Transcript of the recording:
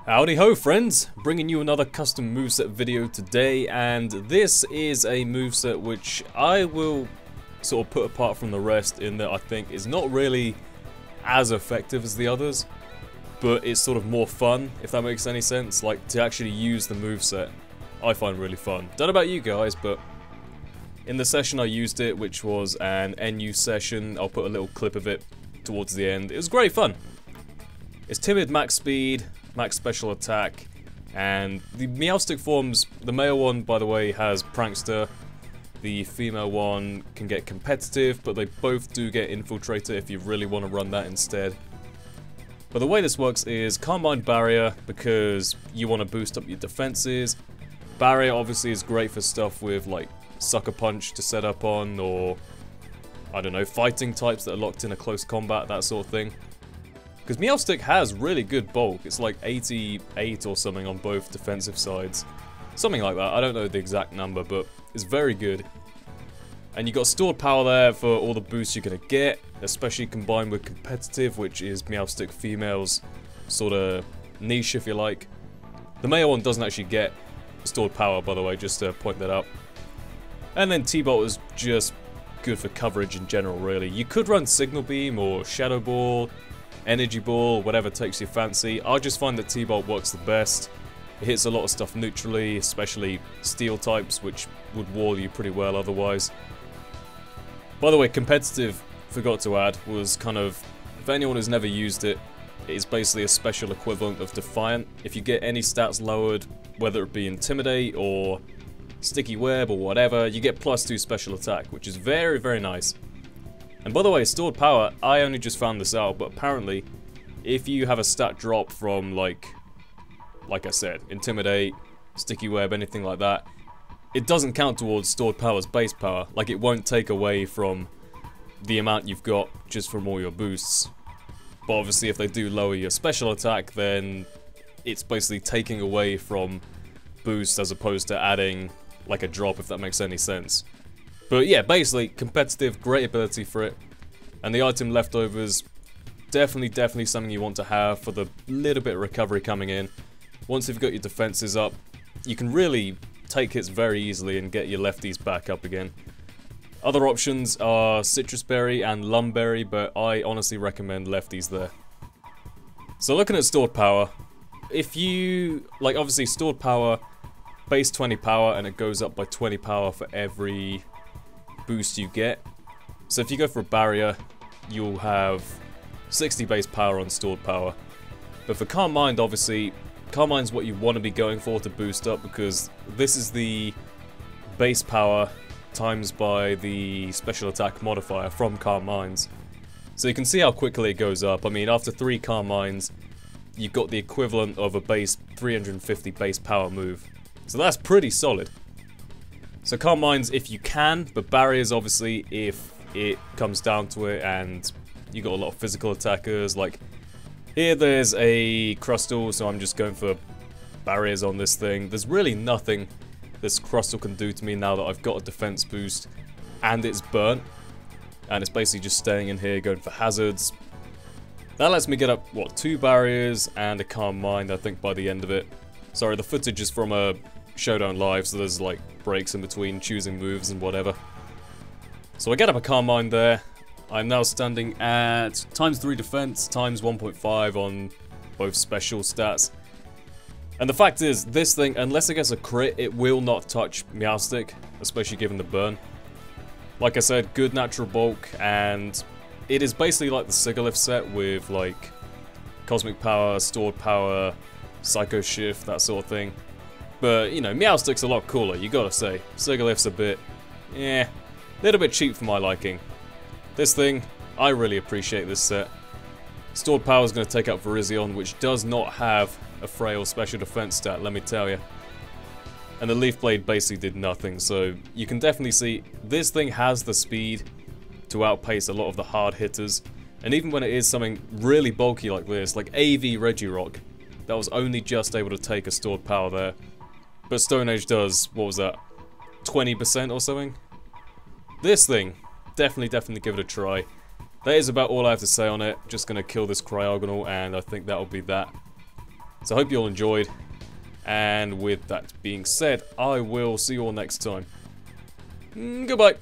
Howdy ho friends, bringing you another custom moveset video today, and this is a moveset which I will sort of put apart from the rest in that I think is not really as effective as the others, but it's sort of more fun, if that makes any sense. Like, to actually use the moveset, I find really fun. Don't know about you guys, but in the session I used it, which was an NU session, I'll put a little clip of it towards the end. It was great fun. It's timid, max speed, max special attack, and the Meowstic forms, the male one by the way has Prankster, the female one can get competitive, but they both do get Infiltrator if you really want to run that instead. But the way this works is Carmine Barrier because you want to boost up your defenses. Barrier obviously is great for stuff with like Sucker Punch to set up on, or I don't know, fighting types that are locked in a close combat, that sort of thing. Because Meowstic has really good bulk, it's like 88 or something on both defensive sides. Something like that, I don't know the exact number, but it's very good. And you got stored power there for all the boosts you're going to get, especially combined with competitive, which is Meowstic female's sort of niche if you like. The male one doesn't actually get stored power, by the way, just to point that out. And then T-Bolt is just good for coverage in general, really. You could run Signal Beam or Shadow Ball, Energy Ball, whatever takes your fancy. I just find that T-Bolt works the best. It hits a lot of stuff neutrally, especially steel types, which would wall you pretty well otherwise. By the way, competitive, forgot to add, was kind of, if anyone has never used it, it is basically a special equivalent of Defiant. If you get any stats lowered, whether it be Intimidate or Sticky Web or whatever, you get +2 special attack, which is very, very nice. And by the way, stored power, I only just found this out, but apparently, if you have a stat drop from, like I said, Intimidate, Sticky Web, anything like that, it doesn't count towards stored power's base power. Like, it won't take away from the amount you've got just from all your boosts. But obviously, if they do lower your special attack, then it's basically taking away from boosts as opposed to adding, like, a drop, if that makes any sense. But yeah, basically, competitive, great ability for it. And the item leftovers, definitely something you want to have for the little bit of recovery coming in. Once you've got your defenses up, you can really take hits very easily and get your lefties back up again. Other options are Citrus Berry and Lumberry, but I honestly recommend lefties there. So looking at stored power, if you, like, obviously stored power, base 20 power, and it goes up by 20 power for every boost you get. So if you go for a barrier, you'll have 60 base power on stored power. But for Carmine, obviously, Carmine's what you want to be going for to boost up, because this is the base power times by the special attack modifier from Carmine's. So you can see how quickly it goes up. I mean, after 3 Carmines, you've got the equivalent of a base 350 base power move. So that's pretty solid. So Carmine's if you can, but barriers obviously if it comes down to it and you got a lot of physical attackers. Like here there's a Crustal, so I'm just going for barriers on this thing. There's really nothing this Crustal can do to me now that I've got a defense boost and it's burnt. And it's basically just staying in here going for hazards. That lets me get up, what, 2 barriers and a Carmine, I think, by the end of it. Sorry, the footage is from a Showdown Live, so there's like breaks in between choosing moves and whatever. So I get up a Carmine there. I'm now standing at ×3 defense, times 1.5 on both special stats. And the fact is, this thing, unless it gets a crit, it will not touch Meowstic, especially given the burn. Like I said, good natural bulk, and it is basically like the Sigalith set with like Cosmic Power, Stored Power, Psycho Shift, that sort of thing. But, you know, Meowstic's a lot cooler, you gotta say. Sigalith's a bit, little bit cheap for my liking. This thing, I really appreciate this set. Stored Power is going to take out Virizion, which does not have a frail special defense stat, let me tell you. And the Leaf Blade basically did nothing, so you can definitely see this thing has the speed to outpace a lot of the hard hitters. And even when it is something really bulky like this, like AV Regirock, that was only just able to take a stored power there. But Stone Age does, what was that, 20% or something? This thing, definitely give it a try. That is about all I have to say on it. Just gonna kill this Cryogonal and I think that'll be that. So I hope you all enjoyed. And with that being said, I will see you all next time. Goodbye.